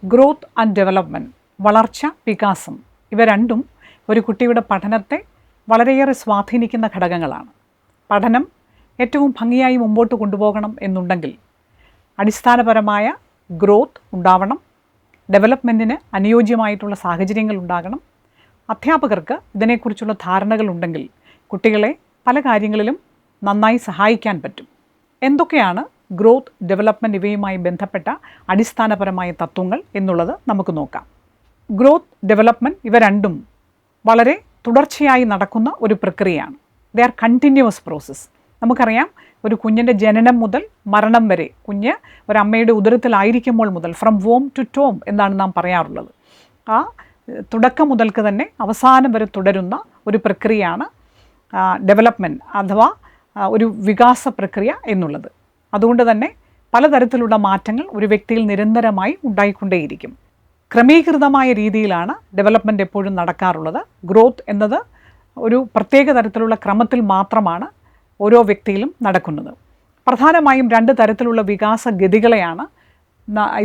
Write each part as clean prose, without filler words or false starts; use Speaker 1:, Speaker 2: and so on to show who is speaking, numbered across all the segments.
Speaker 1: Growth and development, വളർച്ച, വികാസം, ഇവ രണ്ടും ഒരു കുട്ടിയുടെ പഠനത്തെ വളരെയേറെ സ്വാധീനിക്കുന്ന ഘടകങ്ങളാണ്. പഠനം ഏറ്റവും ഭംഗിയായി മുമ്പോട്ട് കൊണ്ടുപോകണം എന്നുണ്ടെങ്കിൽ അടിസ്ഥാനപരമായ ഗ്രോത്ത് ഉണ്ടാവണം, ഡെവലപ്മെൻറ്റിന് അനുയോജ്യമായിട്ടുള്ള സാഹചര്യങ്ങൾ ഉണ്ടാകണം. അധ്യാപകർക്ക് ഇതിനെക്കുറിച്ചുള്ള ധാരണകളുണ്ടെങ്കിൽ കുട്ടികളെ പല കാര്യങ്ങളിലും നന്നായി സഹായിക്കാൻ പറ്റും. എന്തൊക്കെയാണ് ഗ്രോത്ത്, ഡെവലപ്മെൻറ്റ് ഇവയുമായി ബന്ധപ്പെട്ട അടിസ്ഥാനപരമായ തത്വങ്ങൾ എന്നുള്ളത് നമുക്ക് നോക്കാം. ഗ്രോത്ത്, ഡെവലപ്മെൻറ്റ് ഇവ രണ്ടും വളരെ തുടർച്ചയായി നടക്കുന്ന ഒരു പ്രക്രിയയാണ്. They are continuous process. നമുക്കറിയാം, ഒരു കുഞ്ഞിൻ്റെ ജനനം മുതൽ മരണം വരെ, കുഞ്ഞ് ഒരമ്മയുടെ ഉദരത്തിലായിരിക്കുമ്പോൾ മുതൽ ഫ്രം വോം ടു ടോം എന്നാണ് നാം പറയാറുള്ളത്. ആ തുടക്കം മുതൽക്ക് തന്നെ അവസാനം വരെ തുടരുന്ന ഒരു പ്രക്രിയയാണ് ഡെവലപ്മെൻറ്റ് അഥവാ ഒരു വികാസ പ്രക്രിയ എന്നുള്ളത്. അതുകൊണ്ട് തന്നെ പലതരത്തിലുള്ള മാറ്റങ്ങൾ ഒരു വ്യക്തിയിൽ നിരന്തരമായി ഉണ്ടായിക്കൊണ്ടേയിരിക്കും. ക്രമീകൃതമായ രീതിയിലാണ് ഡെവലപ്മെൻറ്റ് എപ്പോഴും നടക്കാറുള്ളത്. ഗ്രോത്ത് എന്നത് ഒരു പ്രത്യേക തരത്തിലുള്ള ക്രമത്തിൽ മാത്രമാണ് ഓരോ വ്യക്തിയിലും നടക്കുന്നത്. പ്രധാനമായും 2 തരത്തിലുള്ള വികാസഗതികളെയാണ്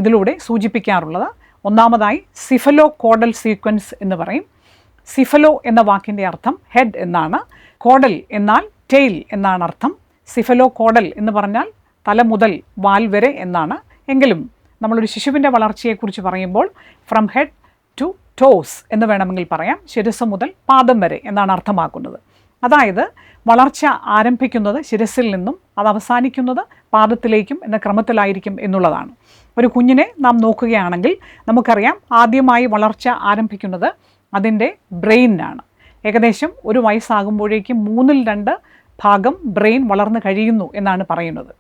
Speaker 1: ഇതിലൂടെ സൂചിപ്പിക്കാറുള്ളത്. ഒന്നാമതായി സിഫലോ കോഡൽ സീക്വൻസ് എന്ന് പറയും. സിഫലോ എന്ന വാക്കിൻ്റെ അർത്ഥം ഹെഡ് എന്നാണ്. കോഡൽ എന്നാൽ ടെയിൽ എന്നാണ് അർത്ഥം. സിഫലോ കോഡൽ എന്ന് പറഞ്ഞാൽ തല മുതൽ വാൽ വരെ എന്നാണ്. എങ്കിലും നമ്മളൊരു ശിശുവിൻ്റെ വളർച്ചയെക്കുറിച്ച് പറയുമ്പോൾ ഫ്രം ഹെഡ് ടു ടോസ് എന്ന് വേണമെങ്കിൽ പറയാം. ശിരസ് മുതൽ പാദം വരെ എന്നാണ് അർത്ഥമാക്കുന്നത്. അതായത് വളർച്ച ആരംഭിക്കുന്നത് ശിരസിൽ നിന്നും അത് അവസാനിക്കുന്നത് പാദത്തിലേക്കും എന്ന ക്രമത്തിലായിരിക്കും എന്നുള്ളതാണ്. ഒരു കുഞ്ഞിനെ നാം നോക്കുകയാണെങ്കിൽ നമുക്കറിയാം, ആദ്യമായി വളർച്ച ആരംഭിക്കുന്നത് അതിൻ്റെ ബ്രെയിനാണ്. ഏകദേശം 1 വയസ്സാകുമ്പോഴേക്കും 2/3 ഭാഗം ബ്രെയിൻ വളർന്നു കഴിയുന്നു എന്നാണ് പറയുന്നത്.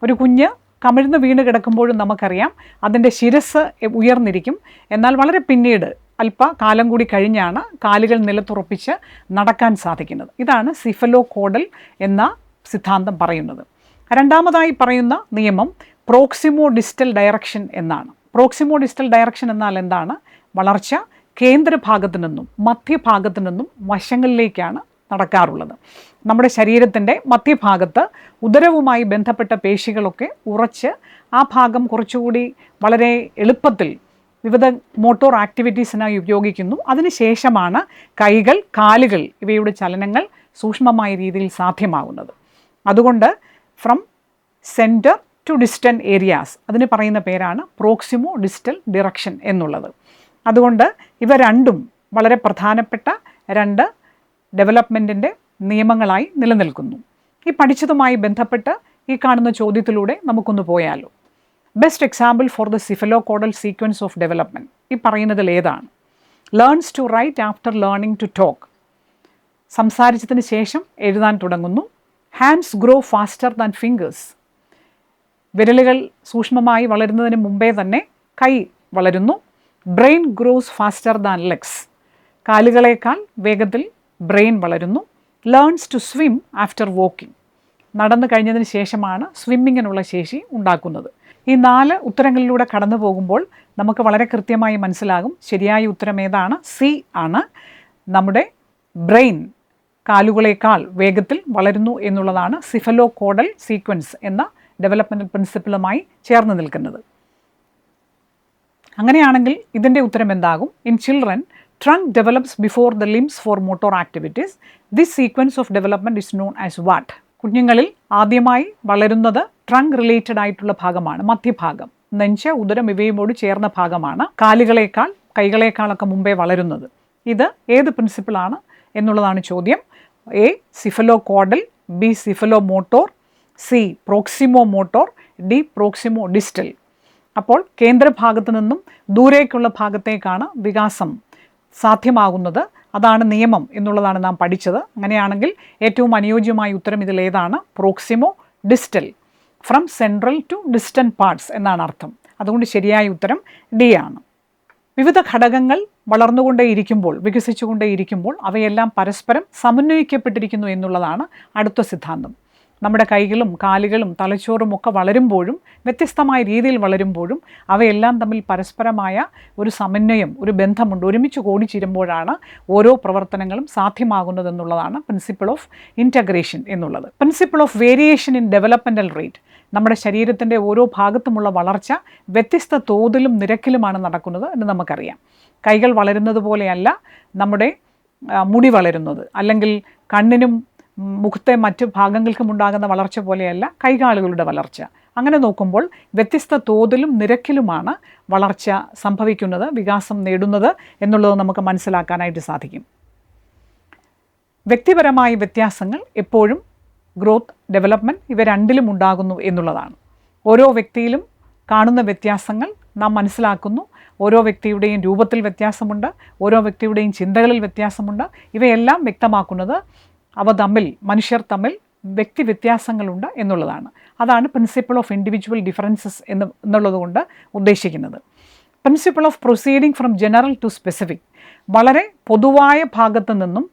Speaker 1: ഒരു കുഞ്ഞ് കമിഴ്ന്ന് വീണ് കിടക്കുമ്പോഴും നമുക്കറിയാം അതിൻ്റെ ശിരസ് ഉയർന്നിരിക്കും. എന്നാൽ വളരെ പിന്നീട് അല്പകാലം കൂടി കഴിഞ്ഞാണ് കാലുകൾ നിലത്തുറപ്പിച്ച് നടക്കാൻ സാധിക്കുന്നത്. ഇതാണ് സിഫലോ കോഡൽ എന്ന സിദ്ധാന്തം പറയുന്നത്. രണ്ടാമതായി പറയുന്ന നിയമം പ്രോക്സിമോ ഡിസ്റ്റൽ ഡയറക്ഷൻ എന്നാണ്. പ്രോക്സിമോ ഡിസ്റ്റൽ ഡയറക്ഷൻ എന്നാൽ എന്താണ്? വളർച്ച കേന്ദ്രഭാഗത്തു നിന്നും മധ്യഭാഗത്തു നിന്നും വശങ്ങളിലേക്കാണ് നടക്കാറുള്ളത്. നമ്മുടെ ശരീരത്തിൻ്റെ മധ്യഭാഗത്ത് ഉദരവുമായി ബന്ധപ്പെട്ട പേശികളൊക്കെ ഉറച്ച് ആ ഭാഗം കുറച്ചുകൂടി വളരെ എളുപ്പത്തിൽ വിവിധ മോട്ടോർ ആക്ടിവിറ്റീസിനായി ഉപയോഗിക്കുന്നു. അതിനുശേഷമാണ് കൈകൾ, കാലുകൾ ഇവയുടെ ചലനങ്ങൾ സൂക്ഷ്മമായ രീതിയിൽ സാധ്യമാകുന്നത്. അതുകൊണ്ട് from centre to distant areas അതിന് പറയുന്ന പേരാണ് പ്രോക്സിമോ ഡിസ്റ്റൽ ഡിറക്ഷൻ എന്നുള്ളത്. അതുകൊണ്ട് ഇവ രണ്ടും വളരെ പ്രധാനപ്പെട്ട 2 ഡെവലപ്മെൻറ്റിൻ്റെ നിയമങ്ങളായി നിലനിൽക്കുന്നു. ഈ പഠിച്ചതുമായി ബന്ധപ്പെട്ട് ഈ കാണുന്ന ചോദ്യത്തിലൂടെ നമുക്കൊന്ന് പോയാലോ. Best example for the cephalo caudal sequence of development ഈ പറയുന്നതിൽ ഏതാണ്? Learns to write after learning to talk. സംസാരിച്ചതിന് ശേഷം എഴുതാൻ തുടങ്ങുന്നു. Hands grow faster than fingers. വിരലുകൾ സൂക്ഷ്മമായി വളരുന്നതിന് മുമ്പേ തന്നെ കൈ വളരുന്നു. Brain grows faster than legs. കാലുകളേക്കാൾ വേഗത്തിൽ ബ്രെയിൻ വളരുന്നു. Learns to swim after walking. നടന്നു കഴിഞ്ഞതിന് ശേഷമാണ് സ്വിമ്മിങ്ങിനുള്ള ശേഷി ഉണ്ടാക്കുന്നത്. ഈ 4 ഉത്തരങ്ങളിലൂടെ കടന്നു പോകുമ്പോൾ നമുക്ക് വളരെ കൃത്യമായി മനസ്സിലാകും ശരിയായ ഉത്തരം ഏതാണ്. സി ആണ്. നമ്മുടെ ബ്രെയിൻ കാലുകളേക്കാൾ വേഗത്തിൽ വളരുന്നു എന്നുള്ളതാണ് സിഫലോ കോഡൽ സീക്വൻസ് എന്ന ഡെവലപ്മെൻറ്റൽ പ്രിൻസിപ്പിളുമായി ചേർന്ന് നിൽക്കുന്നത്. അങ്ങനെയാണെങ്കിൽ ഇതിൻ്റെ ഉത്തരം എന്താകും? In children trunk develops before the limbs for motor activities. This sequence of development is known as what? കുഞ്ഞുങ്ങളിൽ ആദ്യമായി വളരുന്നത് ട്രങ്ക് റിലേറ്റഡ് ആയിട്ടുള്ള ഭാഗമാണ്, മധ്യഭാഗം. നെഞ്ച്, ഉദരം ഇവയുമോട് ചേർന്ന ഭാഗമാണ് കാലുകളേക്കാൾ കൈകളേക്കാളൊക്കെ മുമ്പേ വളരുന്നത്. ഇത് ഏത് പ്രിൻസിപ്പിളാണ് എന്നുള്ളതാണ് ചോദ്യം. A cephalo caudal, B cephalo motor, C proximo motor, D proximo distal. അപ്പോൾ കേന്ദ്രഭാഗത്തു നിന്നും ദൂരേക്കുള്ള ഭാഗത്തേക്കാണ് വികാസം സാധ്യമാകുന്നത്. അതാണ് നിയമം എന്നുള്ളതാണ് നാം പഠിച്ചത്. അങ്ങനെയാണെങ്കിൽ ഏറ്റവും അനുയോജ്യമായ ഉത്തരം ഇതിലേതാണ്? Proximo distal. From central to distant parts എന്നാണ് അർത്ഥം. അതുകൊണ്ട് ശരിയായ ഉത്തരം ഡി ആണ്. വിവിധ ഘടകങ്ങൾ വളർന്നുകൊണ്ടേയിരിക്കുമ്പോൾ, വികസിച്ചുകൊണ്ടേയിരിക്കുമ്പോൾ അവയെല്ലാം പരസ്പരം സമന്വയിക്കപ്പെട്ടിരിക്കുന്നു എന്നുള്ളതാണ് അടുത്ത സിദ്ധാന്തം. നമ്മുടെ കൈകളും കാലുകളും തലച്ചോറും ഒക്കെ വളരുമ്പോഴും വ്യത്യസ്തമായ രീതിയിൽ വളരുമ്പോഴും അവയെല്ലാം തമ്മിൽ പരസ്പരമായ ഒരു സമന്വയം, ഒരു ബന്ധമുണ്ട്. ഒരുമിച്ച് കൂടിച്ചേരുമ്പോഴാണ് ഓരോ പ്രവർത്തനങ്ങളും സാധ്യമാകുന്നതെന്നുള്ളതാണ് പ്രിൻസിപ്പിൾ ഓഫ് ഇൻറ്റഗ്രേഷൻ എന്നുള്ളത്. Principle of variation in developmental rate. നമ്മുടെ ശരീരത്തിൻ്റെ ഓരോ ഭാഗത്തുമുള്ള വളർച്ച വ്യത്യസ്ത തോതിലും നിരക്കിലുമാണ് നടക്കുന്നത് എന്ന് നമുക്കറിയാം. കൈകൾ വളരുന്നത് പോലെയല്ല നമ്മുടെ മുടി വളരുന്നത്, അല്ലെങ്കിൽ കണ്ണിനും മുഖത്തെ മറ്റ് ഭാഗങ്ങൾക്കും ഉണ്ടാകുന്ന വളർച്ച പോലെയല്ല കൈകാലുകളുടെ വളർച്ച. അങ്ങനെ നോക്കുമ്പോൾ വ്യത്യസ്ത തോതിലും നിരക്കിലുമാണ് വളർച്ച സംഭവിക്കുന്നത്, വികാസം നേടുന്നത് എന്നുള്ളത് നമുക്ക് മനസ്സിലാക്കാനായിട്ട് സാധിക്കും. വ്യക്തിപരമായ വ്യത്യാസങ്ങൾ എപ്പോഴും ഗ്രോത്ത്, ഡെവലപ്മെൻറ്റ് ഇവ രണ്ടിലും ഉണ്ടാകുന്നു എന്നുള്ളതാണ്. ഓരോ വ്യക്തിയിലും കാണുന്ന വ്യത്യാസങ്ങൾ നാം മനസ്സിലാക്കുന്നു. ഓരോ വ്യക്തിയുടെയും രൂപത്തിൽ വ്യത്യാസമുണ്ട്, ഓരോ വ്യക്തിയുടെയും ചിന്തകളിൽ വ്യത്യാസമുണ്ട്. ഇവയെല്ലാം വ്യക്തമാക്കുന്നത് മനുഷ്യർ തമ്മിൽ വ്യക്തി വ്യത്യാസങ്ങളുണ്ട് എന്നുള്ളതാണ്. അതാണ് പ്രിൻസിപ്പിൾ ഓഫ് ഇൻഡിവിജ്വൽ ഡിഫറൻസസ് എന്നുള്ളതുകൊണ്ട് ഉദ്ദേശിക്കുന്നത്. Principle of proceeding from general to specific, വളരെ പൊതുവായ ഭാഗത്തു നിന്നും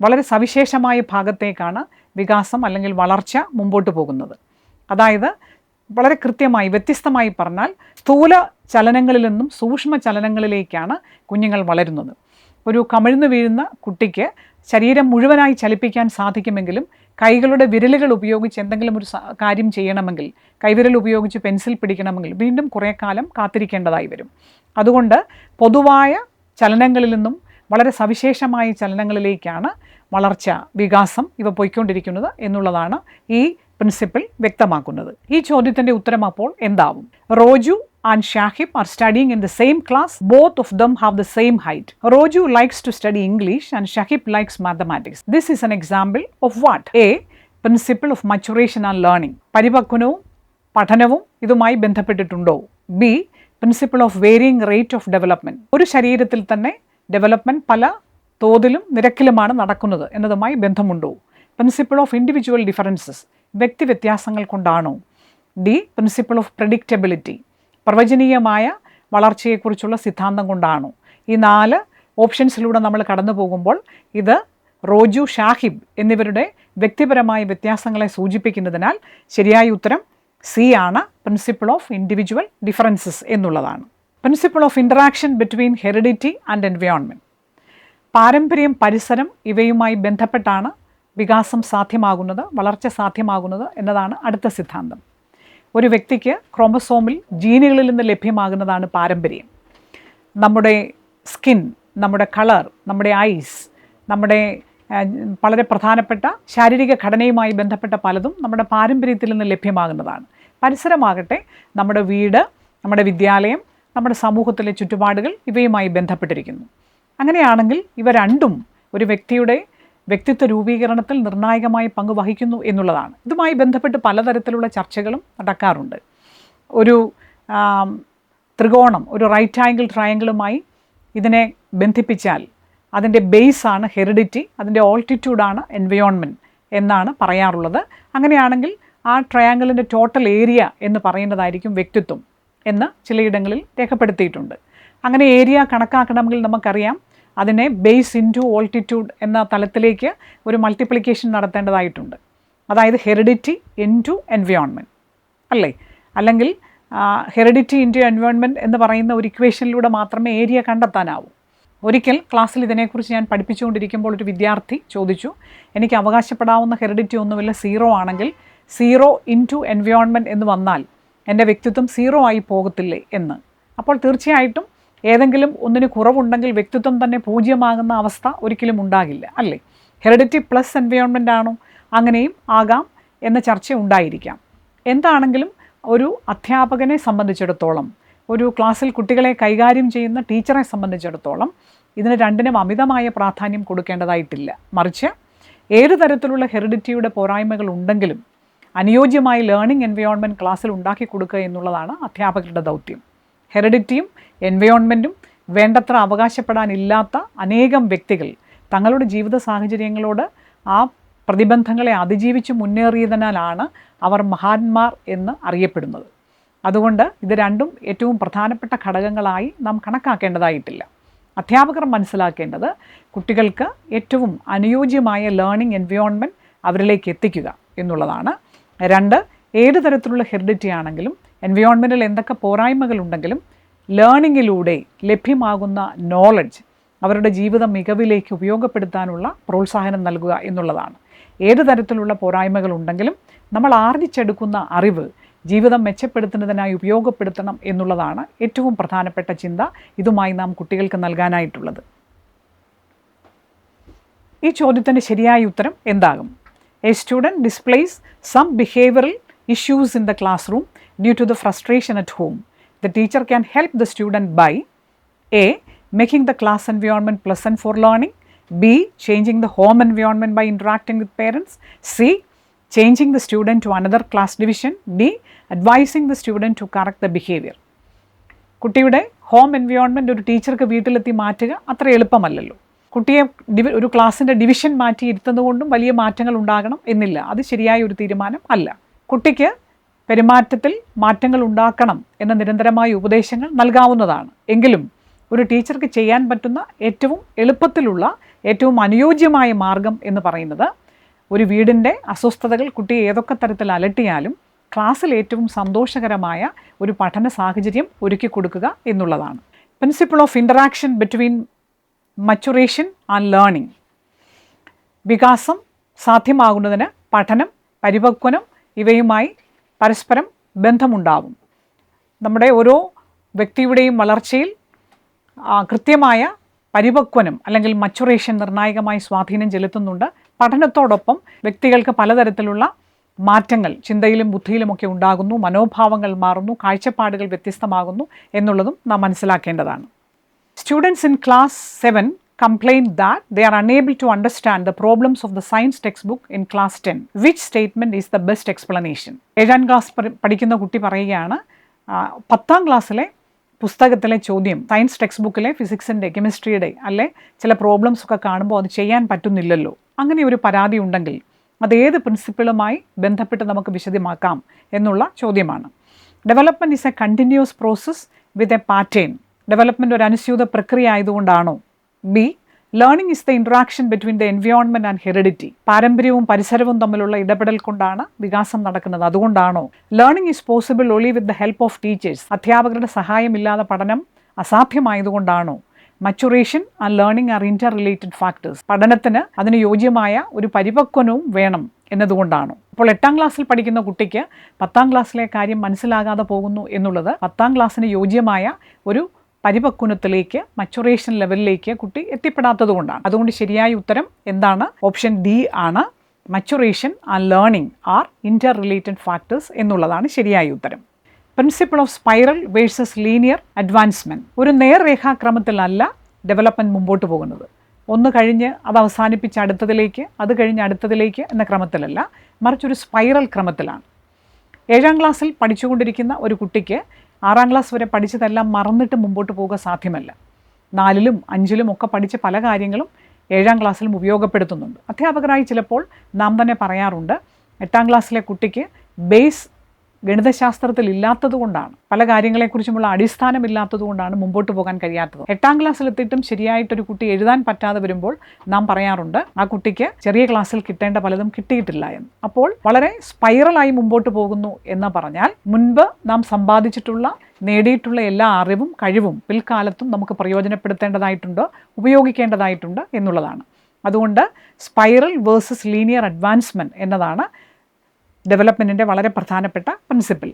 Speaker 1: വളരെ സവിശേഷമായ ഭാഗത്തേക്കാണ് വികാസം അല്ലെങ്കിൽ വളർച്ച മുമ്പോട്ട് പോകുന്നത്. അതായത് വളരെ കൃത്യമായി വ്യത്യസ്തമായി പറഞ്ഞാൽ സ്ഥൂല ചലനങ്ങളിൽ നിന്നും സൂക്ഷ്മ ചലനങ്ങളിലേക്കാണ് കുഞ്ഞുങ്ങൾ വളരുന്നത്. ഒരു കമിഴ്ന്നു വീഴുന്ന കുട്ടിക്ക് ശരീരം മുഴുവനായി ചലിപ്പിക്കാൻ സാധിക്കുമെങ്കിലും കൈകളുടെ വിരലുകൾ ഉപയോഗിച്ച് എന്തെങ്കിലും ഒരു കാര്യം ചെയ്യണമെങ്കിൽ, കൈവിരൽ ഉപയോഗിച്ച് പെൻസിൽ പിടിക്കണമെങ്കിൽ വീണ്ടും കുറേ കാലം കാത്തിരിക്കേണ്ടതായി വരും. അതുകൊണ്ട് പൊതുവായ ചലനങ്ങളിൽ നിന്നും വളരെ സവിശേഷമായ ചലനങ്ങളിലേക്കാണ് വളർച്ച, വികാസം ഇവ പോയിക്കൊണ്ടിരിക്കുന്നത് എന്നുള്ളതാണ് ഈ പ്രിൻസിപ്പിൾ വ്യക്തമാക്കുന്നത്. ഈ ചോദ്യത്തിൻ്റെ ഉത്തരം അപ്പോൾ എന്താവും? Roju and Shahib are studying in the same class. Both of them have the same height. Roju likes to study English and Shahib likes mathematics. This is an example of what? A. Principle of maturation and learning. പരിപക്വനവും പഠനവും ഇതുമായി ബന്ധപ്പെട്ടിട്ടുണ്ടോ? B. Principle of varying rate of development. ഒരു ശരീരത്തിൽ തന്നെ development പല തോതിലും നിരക്കിലുമാണ് നടക്കുന്നത് എന്നതുമായി ബന്ധമുണ്ടോ? Principle of individual differences, വ്യക്തി വ്യത്യാസങ്ങൾ കൊണ്ടാണോ? ഡി. പ്രിൻസിപ്പിൾ ഓഫ് പ്രെഡിക്റ്റബിലിറ്റി, പ്രവചനീയമായ വളർച്ചയെക്കുറിച്ചുള്ള സിദ്ധാന്തം കൊണ്ടാണോ? ഈ 4 ഓപ്ഷൻസിലൂടെ നമ്മൾ കടന്നു പോകുമ്പോൾ ഇത് റോജു, ഷാഹിബ് എന്നിവരുടെ വ്യക്തിപരമായ വ്യത്യാസങ്ങളെ സൂചിപ്പിക്കുന്നതിനാൽ ശരിയായ ഉത്തരം സി ആണ്, പ്രിൻസിപ്പിൾ ഓഫ് ഇൻഡിവിജ്വൽ ഡിഫറൻസസ് എന്നുള്ളതാണ്. Principle of interaction between heredity and environment, പാരമ്പര്യം, പരിസരം ഇവയുമായി ബന്ധപ്പെട്ടാണ് വികാസം സാധ്യമാകുന്നത്, വളർച്ച സാധ്യമാകുന്നത് എന്നതാണ് അടുത്ത സിദ്ധാന്തം. ഒരു വ്യക്തിക്ക് ക്രോമസോമിൽ ജീനുകളിൽ നിന്ന് ലഭ്യമാകുന്നതാണ് പാരമ്പര്യം. നമ്മുടെ സ്കിൻ, നമ്മുടെ കളർ, നമ്മുടെ ഐസ്, നമ്മുടെ വളരെ പ്രധാനപ്പെട്ട ശാരീരിക ഘടനയുമായി ബന്ധപ്പെട്ട പലതും നമ്മുടെ പാരമ്പര്യത്തിൽ നിന്ന് ലഭ്യമാകുന്നതാണ്. പരിസരമാകട്ടെ നമ്മുടെ വീട്, നമ്മുടെ വിദ്യാലയം, നമ്മുടെ സമൂഹത്തിലെ ചുറ്റുപാടുകൾ ഇവയുമായി ബന്ധപ്പെട്ടിരിക്കുന്നു. അങ്ങനെയാണെങ്കിൽ ഇവ രണ്ടും ഒരു വ്യക്തിയുടെ വ്യക്തിത്വ രൂപീകരണത്തിൽ നിർണായകമായി പങ്ക് വഹിക്കുന്നു എന്നുള്ളതാണ്. ഇതുമായി ബന്ധപ്പെട്ട് പലതരത്തിലുള്ള ചർച്ചകളും നടക്കാറുണ്ട്. ഒരു ത്രികോണം, ഒരു റൈറ്റ് ആംഗിൾ ട്രയാങ്കിളുമായി ഇതിനെ ബന്ധിപ്പിച്ചാൽ അതിൻ്റെ ബേസാണ് ഹെറിഡിറ്റി, അതിൻ്റെ ഓൾട്ടിറ്റ്യൂഡാണ് എൻവയോൺമെൻറ്റ് എന്നാണ് പറയാറുള്ളത്. അങ്ങനെയാണെങ്കിൽ ആ ട്രയാങ്കിളിൻ്റെ ടോട്ടൽ ഏരിയ എന്ന് പറയുന്നതായിരിക്കും വ്യക്തിത്വം എന്ന് ചിലയിടങ്ങളിൽ രേഖപ്പെടുത്തിയിട്ടുണ്ട്. അങ്ങനെ ഏരിയ കണക്കാക്കണമെങ്കിൽ നമുക്കറിയാം അതിനെ ബേസ് ഇൻറ്റു ഓൾട്ടിറ്റ്യൂഡ് എന്ന തലത്തിലേക്ക് ഒരു മൾട്ടിപ്ലിക്കേഷൻ നടത്തേണ്ടതായിട്ടുണ്ട്. അതായത് ഹെറിഡിറ്റി ഇൻറ്റു എൻവയോൺമെൻറ്റ് അല്ലേ, അല്ലെങ്കിൽ ഹെറിഡിറ്റി ഇൻറ്റു എൻവയോൺമെൻറ്റ് എന്ന് പറയുന്ന ഒരു ഇക്വേഷനിലൂടെ മാത്രമേ ഏരിയ കണ്ടെത്താനാവൂ. ഒരിക്കൽ ക്ലാസ്സിൽ ഇതിനെക്കുറിച്ച് ഞാൻ പഠിപ്പിച്ചുകൊണ്ടിരിക്കുമ്പോൾ ഒരു വിദ്യാർത്ഥി ചോദിച്ചു, എനിക്ക് അവകാശപ്പെടാവുന്ന ഹെറിഡിറ്റി ഒന്നുമില്ല, 0 ആണെങ്കിൽ 0 ഇൻറ്റു എൻവയോൺമെൻറ്റ് എന്ന് വന്നാൽ എൻ്റെ വ്യക്തിത്വം 0 ആയി പോകത്തില്ലേ എന്ന്. അപ്പോൾ തീർച്ചയായിട്ടും ഏതെങ്കിലും ഒന്നിന് കുറവുണ്ടെങ്കിൽ വ്യക്തിത്വം തന്നെ 0 ആകുന്ന അവസ്ഥ ഒരിക്കലും ഉണ്ടാകില്ല അല്ലേ. ഹെറിഡിറ്റി പ്ലസ് എൻവയോൺമെൻ്റ് ആണോ? അങ്ങനെയും ആകാം എന്ന ചർച്ച ഉണ്ടായിരിക്കാം. എന്താണെങ്കിലും ഒരു അധ്യാപകനെ സംബന്ധിച്ചിടത്തോളം, ഒരു ക്ലാസ്സിൽ കുട്ടികളെ കൈകാര്യം ചെയ്യുന്ന ടീച്ചറെ സംബന്ധിച്ചിടത്തോളം ഇതിന് രണ്ടിനും അമിതമായ പ്രാധാന്യം കൊടുക്കേണ്ടതായിട്ടില്ല. മറിച്ച് ഏത് തരത്തിലുള്ള ഹെറിഡിറ്റിയുടെ പോരായ്മകൾ ഉണ്ടെങ്കിലും അനുയോജ്യമായ ലേണിംഗ് എൻവയോൺമെൻറ്റ് ക്ലാസ്സിൽ ഉണ്ടാക്കി കൊടുക്കുക എന്നുള്ളതാണ് അധ്യാപകരുടെ ദൗത്യം. ഹെറിഡിറ്റിയും എൻവയോൺമെൻറ്റും വേണ്ടത്ര അവകാശപ്പെടാനില്ലാത്ത അനേകം വ്യക്തികൾ തങ്ങളുടെ ജീവിത സാഹചര്യങ്ങളോട് ആ പ്രതിബന്ധങ്ങളെ അതിജീവിച്ച് മുന്നേറിയതിനാലാണ് അവർ മഹാന്മാർ എന്ന് അറിയപ്പെടുന്നത്. അതുകൊണ്ട് ഇത് രണ്ടും ഏറ്റവും പ്രധാനപ്പെട്ട ഘടകങ്ങളായി നാം കണക്കാക്കേണ്ടതായിട്ടില്ല. അധ്യാപകർ മനസ്സിലാക്കേണ്ടത് കുട്ടികൾക്ക് ഏറ്റവും അനുയോജ്യമായ ലേണിംഗ് എൻവയോൺമെൻറ്റ് അവരിലേക്ക് എത്തിക്കുക എന്നുള്ളതാണ്. 2, ഏത് തരത്തിലുള്ള ഹെറിഡിറ്റി ആണെങ്കിലും എൻവയോൺമെൻറ്റിൽ എന്തൊക്കെ പോരായ്മകളുണ്ടെങ്കിലും ലേണിങ്ങിലൂടെ ലഭ്യമാകുന്ന നോളജ് അവരുടെ ജീവിത മികവിലേക്ക് ഉപയോഗപ്പെടുത്താനുള്ള പ്രോത്സാഹനം നൽകുക എന്നുള്ളതാണ്. ഏത് തരത്തിലുള്ള പോരായ്മകളുണ്ടെങ്കിലും നമ്മൾ ആർജിച്ചെടുക്കുന്ന അറിവ് ജീവിതം മെച്ചപ്പെടുത്തുന്നതിനായി ഉപയോഗപ്പെടുത്തണം എന്നുള്ളതാണ് ഏറ്റവും പ്രധാനപ്പെട്ട ചിന്ത ഇതുമായി നാം കുട്ടികൾക്ക് നൽകാനായിട്ടുള്ളത്. ഈ ചോദ്യത്തിൻ്റെ ശരിയായ ഉത്തരം എന്താകും? A student displays some behavioural issues in the classroom due to the frustration at home. The teacher can help the student by A. Making the class environment pleasant for learning. B. Changing the home environment by interacting with parents. C. Changing the student to another class division. D. Advising the student to correct the behavior. കുട്ടിയുടെ home environment ഒരു ടീച്ചർക്ക് വീട്ടിലെത്തി മാറ്റുക അത്ര എളുപ്പമല്ലല്ലോ. കുട്ടിയെ ഒരു ക്ലാസ്സിൻ്റെ division മാറ്റി ഇരുത്തുന്നത് കൊണ്ടും വലിയ മാറ്റങ്ങൾ ഉണ്ടാകണം എന്നില്ല. അത് ശരിയായ ഒരു തീരുമാനം അല്ല. കുട്ടിക്ക് പെരുമാറ്റത്തിൽ മാറ്റങ്ങൾ ഉണ്ടാക്കണം എന്ന നിരന്തരമായ ഉപദേശങ്ങൾ നൽകാവുന്നതാണ്. എങ്കിലും ഒരു ടീച്ചർക്ക് ചെയ്യാൻ പറ്റുന്ന ഏറ്റവും എളുപ്പത്തിലുള്ള ഏറ്റവും അനുയോജ്യമായ മാർഗം എന്ന് പറയുന്നത് ഒരു വീടിൻ്റെ അസ്വസ്ഥതകൾ കുട്ടിയെ ഏതൊക്കെ തരത്തിൽ അലട്ടിയാലും ക്ലാസ്സിൽ ഏറ്റവും സന്തോഷകരമായ ഒരു പഠന സാഹചര്യം ഒരുക്കി കൊടുക്കുക എന്നുള്ളതാണ്. Principle of interaction between maturation and learning. വികാസം സാധ്യമാകുന്നതിന് പഠനം, പരിപക്വനം ഇവയുമായി പരസ്പരം ബന്ധമുണ്ടാവും. നമ്മുടെ ഓരോ വ്യക്തിയുടെയും വളർച്ചയിൽ കൃത്യമായ പരിപക്വനം അല്ലെങ്കിൽ മച്ചുറേഷൻ നിർണായകമായി സ്വാധീനം ചെലുത്തുന്നുണ്ട്. പഠനത്തോടൊപ്പം വ്യക്തികൾക്ക് പലതരത്തിലുള്ള മാറ്റങ്ങൾ ചിന്തയിലും ബുദ്ധിയിലുമൊക്കെ ഉണ്ടാകുന്നു, മനോഭാവങ്ങൾ മാറുന്നു, കാഴ്ചപ്പാടുകൾ വ്യത്യസ്തമാകുന്നു എന്നുള്ളതും നാം മനസ്സിലാക്കേണ്ടതാണ്. Students in class 7 complained that they are unable to understand the problems of the science textbook in class 10. Which statement is the best explanation? 7ാം class പഠിക്കുന്ന കുട്ടി പറയുകയാണ്, 10ാം ക്ലാസ്സിലെ പുസ്തകത്തിലെ ചോദ്യം സയൻസ് ടെക്സ്റ്റ് ബുക്കിലെ ഫിസിക്സിൻ്റെ, കെമിസ്ട്രിയുടെ അല്ലെ ചില പ്രോബ്ലംസ് ഒക്കെ കാണുമ്പോൾ അത് ചെയ്യാൻ പറ്റുന്നില്ലല്ലോ. അങ്ങനെ ഒരു പരാതി ഉണ്ടെങ്കിൽ അത് ഏത് പ്രിൻസിപ്പിളുമായി ബന്ധപ്പെട്ട് നമുക്ക് വിശദമാക്കാം എന്നുള്ള ചോദ്യമാണ്. Development is A continuous process with a pattern. Development ഒരു അനുസ്യൂത പ്രക്രിയ ആയതുകൊണ്ടാണോ? B. Learning is the interaction between the environment and heredity. പാരമ്പര്യവും പരിസരവും തമ്മിലുള്ള ഇടപെടൽ കൊണ്ടാണ് വികാസം നടക്കുന്നത്. അതുകൊണ്ടാണോ? Learning is possible only with the help of teachers. അധ്യാപകരുടെ സഹായമില്ലാതെ പഠനം അസാധ്യമായതുകൊണ്ടാണോ? Maturation and learning are interrelated factors. പഠനത്തിന് അതിന് യോജ്യമായ ഒരു പരിപക്വനവും വേണം എന്നതുകൊണ്ടാണോ? അപ്പോൾ 8ാം ക്ലാസ്സിൽ പഠിക്കുന്ന കുട്ടിക്ക് 10ാം ക്ലാസ്സിലെ കാര്യം മനസ്സിലാകാതെ പോകുന്നു എന്നുള്ളത് 10ാം ക്ലാസ്സിന് യോജ്യമായ ഒരു പരിപക്വനത്തിലേക്ക്, മച്ചുറേഷൻ ലെവലിലേക്ക് കുട്ടി എത്തിപ്പെടാത്തത് കൊണ്ടാണ്. അതുകൊണ്ട് ശരിയായ ഉത്തരം എന്താണ്? ഓപ്ഷൻ ഡി ആണ്. Maturation and learning are interrelated factors എന്നുള്ളതാണ് ശരിയായ ഉത്തരം. Principle of spiral versus linear advancement. ഒരു നേർരേഖാക്രമത്തിലല്ല ഡെവലപ്മെൻറ്റ് മുമ്പോട്ട് പോകുന്നത്. ഒന്ന് കഴിഞ്ഞ് അത് അവസാനിപ്പിച്ച് അടുത്തതിലേക്ക്, അത് കഴിഞ്ഞ് അടുത്തതിലേക്ക് എന്ന ക്രമത്തിലല്ല, മറിച്ചൊരു സ്പൈറൽ ക്രമത്തിലാണ്. 7ാം ക്ലാസ്സിൽ പഠിച്ചുകൊണ്ടിരിക്കുന്ന ഒരു കുട്ടിക്ക് 6ാം ക്ലാസ് വരെ പഠിച്ചതെല്ലാം മറന്നിട്ട് മുമ്പോട്ട് പോവുക സാധ്യമല്ല. 4ലും 5ലും ഒക്കെ പഠിച്ച പല കാര്യങ്ങളും 7ാം ക്ലാസ്സിലും ഉപയോഗപ്പെടുത്തുന്നുണ്ട്. അധ്യാപകരായി ചിലപ്പോൾ നാം തന്നെ പറയാറുണ്ട്, 8ാം ക്ലാസ്സിലെ കുട്ടിക്ക് ബേസ് ഗണിതശാസ്ത്രത്തിൽ ഇല്ലാത്തതുകൊണ്ടാണ്, പല കാര്യങ്ങളെക്കുറിച്ചുമുള്ള അടിസ്ഥാനമില്ലാത്തതുകൊണ്ടാണ് മുമ്പോട്ട് പോകാൻ കഴിയാത്തത്. 8ാം ക്ലാസ്സിലെത്തിയിട്ടും ശരിയായിട്ടൊരു കുട്ടി എഴുതാൻ പറ്റാതെ വരുമ്പോൾ നാം പറയാറുണ്ട്, ആ കുട്ടിക്ക് ചെറിയ ക്ലാസ്സിൽ കിട്ടേണ്ട പലതും കിട്ടിയിട്ടില്ല എന്ന്. അപ്പോൾ വളരെ സ്പൈറലായി മുമ്പോട്ട് പോകുന്നു എന്ന് പറഞ്ഞാൽ മുൻപ് നാം സമ്പാദിച്ചിട്ടുള്ള, നേടിയിട്ടുള്ള എല്ലാ അറിവും കഴിവും പിൽക്കാലത്തും നമുക്ക് പ്രയോജനപ്പെടുത്തേണ്ടതായിട്ടുണ്ട്, ഉപയോഗിക്കേണ്ടതായിട്ടുണ്ട് എന്നുള്ളതാണ്. അതുകൊണ്ട് സ്പൈറൽ വേഴ്സസ് ലീനിയർ അഡ്വാൻസ്മെൻറ്റ് എന്നതാണ് ഡെവലപ്മെൻറ്റിൻ്റെ വളരെ പ്രധാനപ്പെട്ട പ്രിൻസിപ്പിൾ.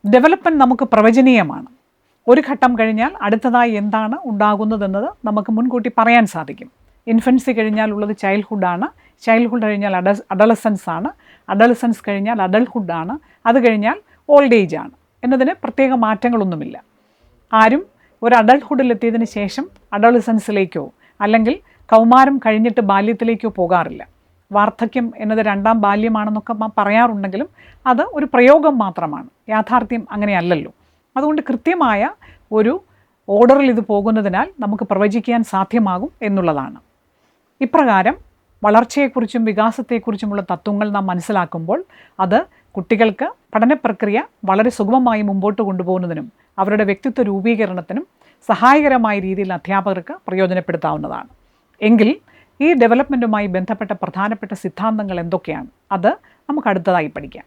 Speaker 1: ഡെവലപ്മെൻറ്റ് നമുക്ക് പ്രവചനീയമാണ്. ഒരു ഘട്ടം കഴിഞ്ഞാൽ അടുത്തതായി എന്താണ് ഉണ്ടാകുന്നതെന്നത് നമുക്ക് മുൻകൂട്ടി പറയാൻ സാധിക്കും. ഇൻഫൻസി കഴിഞ്ഞാൽ ഉള്ളത് ചൈൽഡ്ഹുഡാണ്, ചൈൽഡ്ഹുഡ് കഴിഞ്ഞാൽ അഡolescence ആണ്, അഡolescence കഴിഞ്ഞാൽ അഡൾട്ട്ഹുഡാണ്, അത് കഴിഞ്ഞാൽ ഓൾഡ് ഏജ് ആണ് എന്നതിന് പ്രത്യേക മാറ്റങ്ങളൊന്നുമില്ല. ആരും ഒരു അഡൾട്ട്ഹുഡിലെത്തിയതിന് ശേഷം അഡolescenceലേക്കോ അല്ലെങ്കിൽ കൗമാരം കഴിഞ്ഞിട്ട് ബാല്യത്തിലേക്കോ പോകാറില്ല. വാർദ്ധക്യം എന്നത് 2ാം ബാല്യമാണെന്നൊക്കെ പറയാറുണ്ടെങ്കിലും അത് ഒരു പ്രയോഗം മാത്രമാണ്, യാഥാർത്ഥ്യം അങ്ങനെയല്ലല്ലോ. അതുകൊണ്ട് കൃത്യമായ ഒരു ഓർഡറിൽ ഇത് പോകുന്നതിനാൽ നമുക്ക് പ്രവചിക്കാൻ സാധ്യമാകും എന്നുള്ളതാണ്. ഇപ്രകാരം വളർച്ചയെക്കുറിച്ചും വികാസത്തെക്കുറിച്ചുമുള്ള തത്വങ്ങൾ നാം മനസ്സിലാക്കുമ്പോൾ അത് കുട്ടികൾക്ക് പഠനപ്രക്രിയ വളരെ സുഗമമായി മുമ്പോട്ട് കൊണ്ടുപോകുന്നതിനും അവരുടെ വ്യക്തിത്വ രൂപീകരണത്തിനും സഹായകരമായ രീതിയിൽ അധ്യാപകർക്ക് പ്രയോജനപ്പെടുത്താവുന്നതാണ്. എങ്കിൽ ഈ ഡെവലപ്മെൻറ്റുമായി ബന്ധപ്പെട്ട പ്രധാനപ്പെട്ട സിദ്ധാന്തങ്ങൾ എന്തൊക്കെയാണ്? അത് നമുക്ക് അടുത്തതായി പഠിക്കാം.